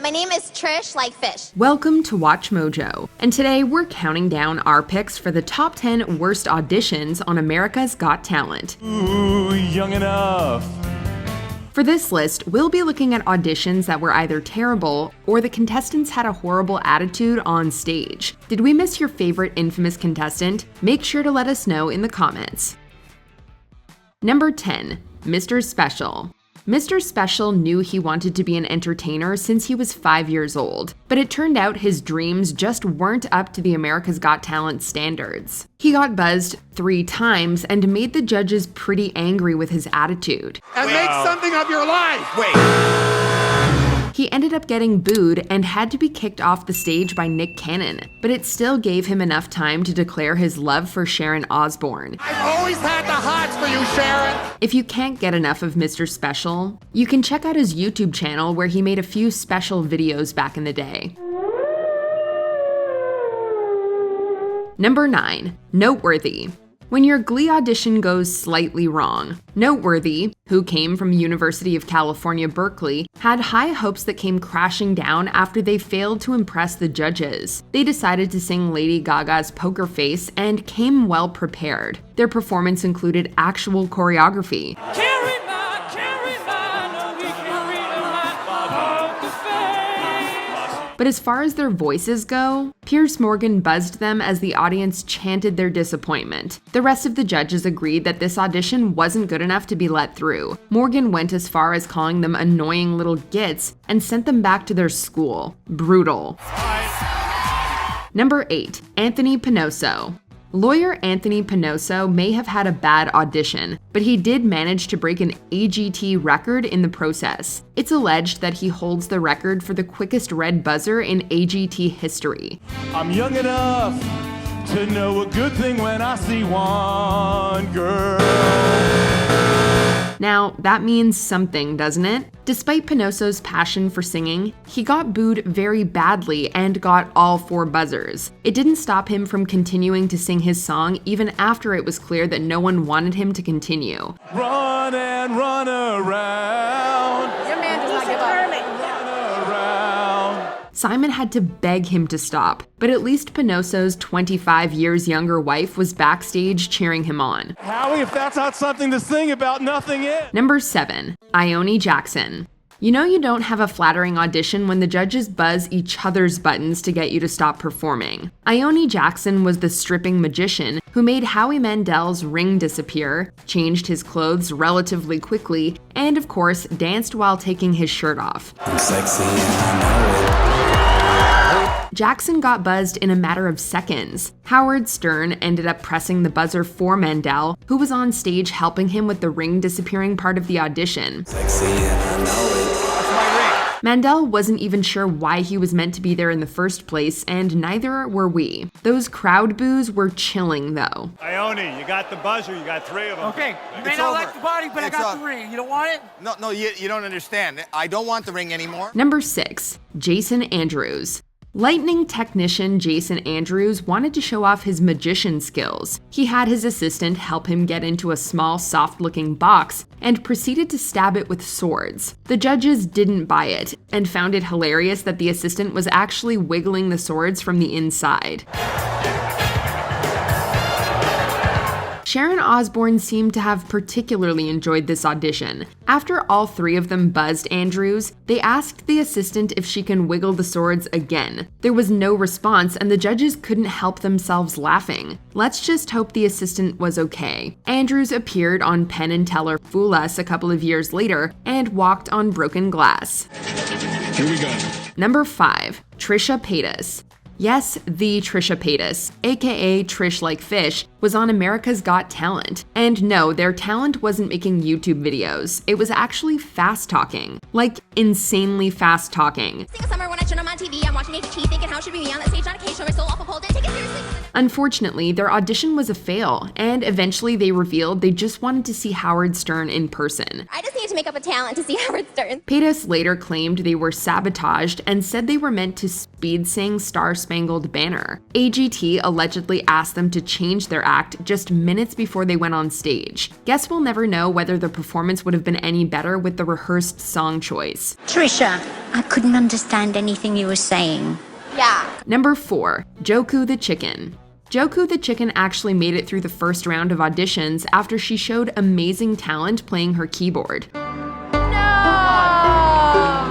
My name is Trish, like fish. Welcome to Watch Mojo, and today we're counting down our picks for the top 10 worst auditions on America's Got Talent. Ooh, young enough. For this list, we'll be looking at auditions that were either terrible or the contestants had a horrible attitude on stage. Did we miss your favorite infamous contestant? Make sure to let us know in the comments. Number 10. Mr. Special. Mr. Special knew he wanted to be an entertainer since he was 5 years old, but it turned out his dreams just weren't up to the America's Got Talent standards. He got buzzed 3 times and made the judges pretty angry with his attitude. And make something of your life! He ended up getting booed and had to be kicked off the stage by Nick Cannon, but it still gave him enough time to declare his love for Sharon Osbourne. I've always had the hots for you, Sharon! If you can't get enough of Mr. Special, you can check out his YouTube channel where he made a few special videos back in the day. Number 9. Noteworthy. When your Glee audition goes slightly wrong. Noteworthy, who came from University of California, Berkeley, had high hopes that came crashing down after they failed to impress the judges. They decided to sing Lady Gaga's Poker Face and came well prepared. Their performance included actual choreography. But as far as their voices go, Piers Morgan buzzed them as the audience chanted their disappointment. The rest of the judges agreed that this audition wasn't good enough to be let through. Morgan went as far as calling them annoying little gits and sent them back to their school. Brutal. Number 8. Anthony Penoso. Lawyer Anthony Penoso may have had a bad audition, but he did manage to break an AGT record in the process. It's alleged that he holds the record for the quickest red buzzer in AGT history. I'm young enough to know a good thing when I see one, girl. Now, that means something, doesn't it? Despite Penoso's passion for singing, he got booed very badly and got all 4 buzzers. It didn't stop him from continuing to sing his song even after it was clear that no one wanted him to continue. Run and run around. Your man does not give up. Run around. Simon had to beg him to stop, but at least Penoso's 25 years younger wife was backstage cheering him on. Howie, if that's not something to sing about, nothing is. Number 7. Ione Jackson. You know you don't have a flattering audition when the judges buzz each other's buttons to get you to stop performing. Ione Jackson was the stripping magician who made Howie Mandel's ring disappear, changed his clothes relatively quickly, and of course, danced while taking his shirt off. I'm sexy and I know it. Jackson got buzzed in a matter of seconds. Howard Stern ended up pressing the buzzer for Mandel, who was on stage helping him with the ring disappearing part of the audition. Sexy and I know it. Mandel wasn't even sure why he was meant to be there in the first place, and neither were we. Those crowd boos were chilling, though. Ione, you got the buzzer, you got 3 of them. Okay, you may not like the body, but I got the ring. You don't want it? No, you don't understand. I don't want the ring anymore. Number 6. Jason Andrews. Lightning technician Jason Andrews wanted to show off his magician skills. He had his assistant help him get into a small, soft-looking box and proceeded to stab it with swords. The judges didn't buy it and found it hilarious that the assistant was actually wiggling the swords from the inside. Sharon Osbourne seemed to have particularly enjoyed this audition. After all 3 of them buzzed Andrews, they asked the assistant if she can wiggle the swords again. There was no response and the judges couldn't help themselves laughing. Let's just hope the assistant was okay. Andrews appeared on Penn and Teller Fool Us a couple of years later and walked on broken glass. Here we go. Number 5. Trisha Paytas. Yes, the Trisha Paytas, aka Trish Like Fish, was on America's Got Talent. And no, their talent wasn't making YouTube videos. It was actually fast talking. Like, insanely fast talking. Summer when I turn on my TV, I'm watching AGT thinking how should we be on that stage on occasion? My soul off of hold it. Take it seriously. Unfortunately, their audition was a fail, and eventually they revealed they just wanted to see Howard Stern in person. I just need to make up a talent to see Howard Stern. Paytas later claimed they were sabotaged and said they were meant to speed sing Star Spangled Banner. AGT allegedly asked them to change their act just minutes before they went on stage. Guess we'll never know whether the performance would have been any better with the rehearsed song choice. Trisha, I couldn't understand anything you were saying. Yeah. Number 4. Joku the Chicken. Joku the Chicken actually made it through the first round of auditions after she showed amazing talent playing her keyboard. No!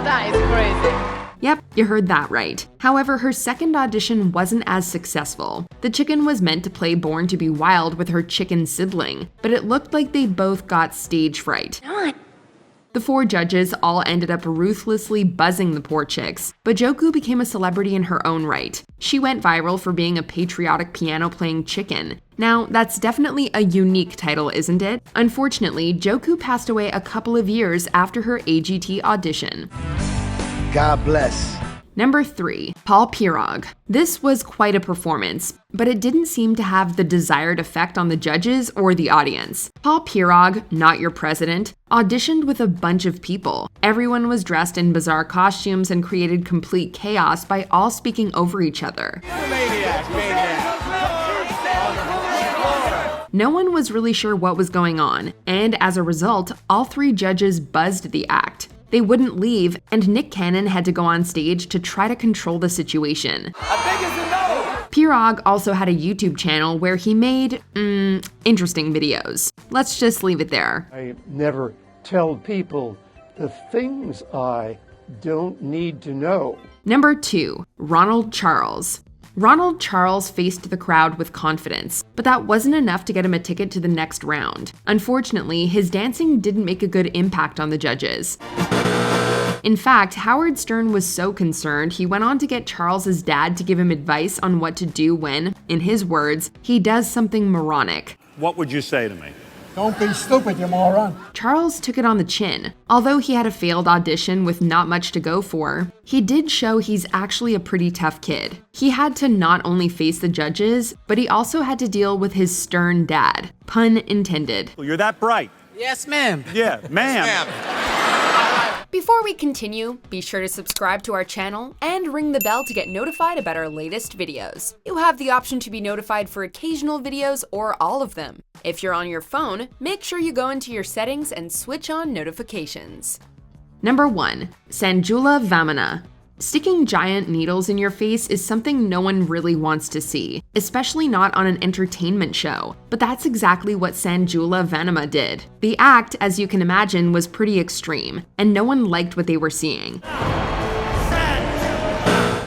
That is crazy. Yep, you heard that right. However, her second audition wasn't as successful. The chicken was meant to play Born to be Wild with her chicken sibling, but it looked like they both got stage fright. The 4 judges all ended up ruthlessly buzzing the poor chicks, but Joku became a celebrity in her own right. She went viral for being a patriotic piano-playing chicken. Now, that's definitely a unique title, isn't it? Unfortunately, Joku passed away a couple of years after her AGT audition. God bless. Number 3. Paul Pierog. This was quite a performance, but it didn't seem to have the desired effect on the judges or the audience. Paul Pierog, not your president, auditioned with a bunch of people. Everyone was dressed in bizarre costumes and created complete chaos by all speaking over each other. No one was really sure what was going on, and as a result, all 3 judges buzzed the act. They wouldn't leave, and Nick Cannon had to go on stage to try to control the situation. Pierog also had a YouTube channel where he made, interesting videos. Let's just leave it there. I never tell people the things I don't need to know. Number 2. Ronald Charles. Ronald Charles faced the crowd with confidence, but that wasn't enough to get him a ticket to the next round. Unfortunately, his dancing didn't make a good impact on the judges. In fact, Howard Stern was so concerned, he went on to get Charles's dad to give him advice on what to do when, in his words, he does something moronic. What would you say to me? Don't be stupid, you moron. Charles took it on the chin. Although he had a failed audition with not much to go for, he did show he's actually a pretty tough kid. He had to not only face the judges, but he also had to deal with his stern dad. Pun intended. Well, you're that bright. Yes, ma'am. Yeah, ma'am. Ma'am. Before we continue, be sure to subscribe to our channel and ring the bell to get notified about our latest videos. You have the option to be notified for occasional videos or all of them. If you're on your phone, make sure you go into your settings and switch on notifications. Number 1. Sanjula Vamana. Sticking giant needles in your face is something no one really wants to see, especially not on an entertainment show. But that's exactly what Sanjula Vamana did. The act, as you can imagine, was pretty extreme, and no one liked what they were seeing.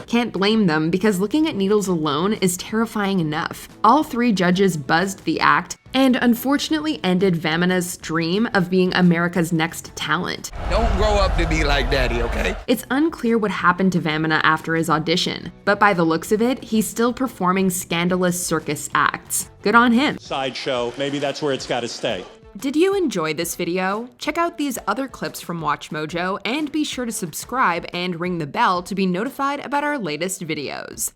Can't blame them, because looking at needles alone is terrifying enough. All 3 judges buzzed the act, and unfortunately ended Vamana's dream of being America's next talent. Don't grow up to be like daddy, okay? It's unclear what happened to Vamana after his audition, but by the looks of it, he's still performing scandalous circus acts. Good on him. Sideshow, maybe that's where it's got to stay. Did you enjoy this video? Check out these other clips from WatchMojo and be sure to subscribe and ring the bell to be notified about our latest videos.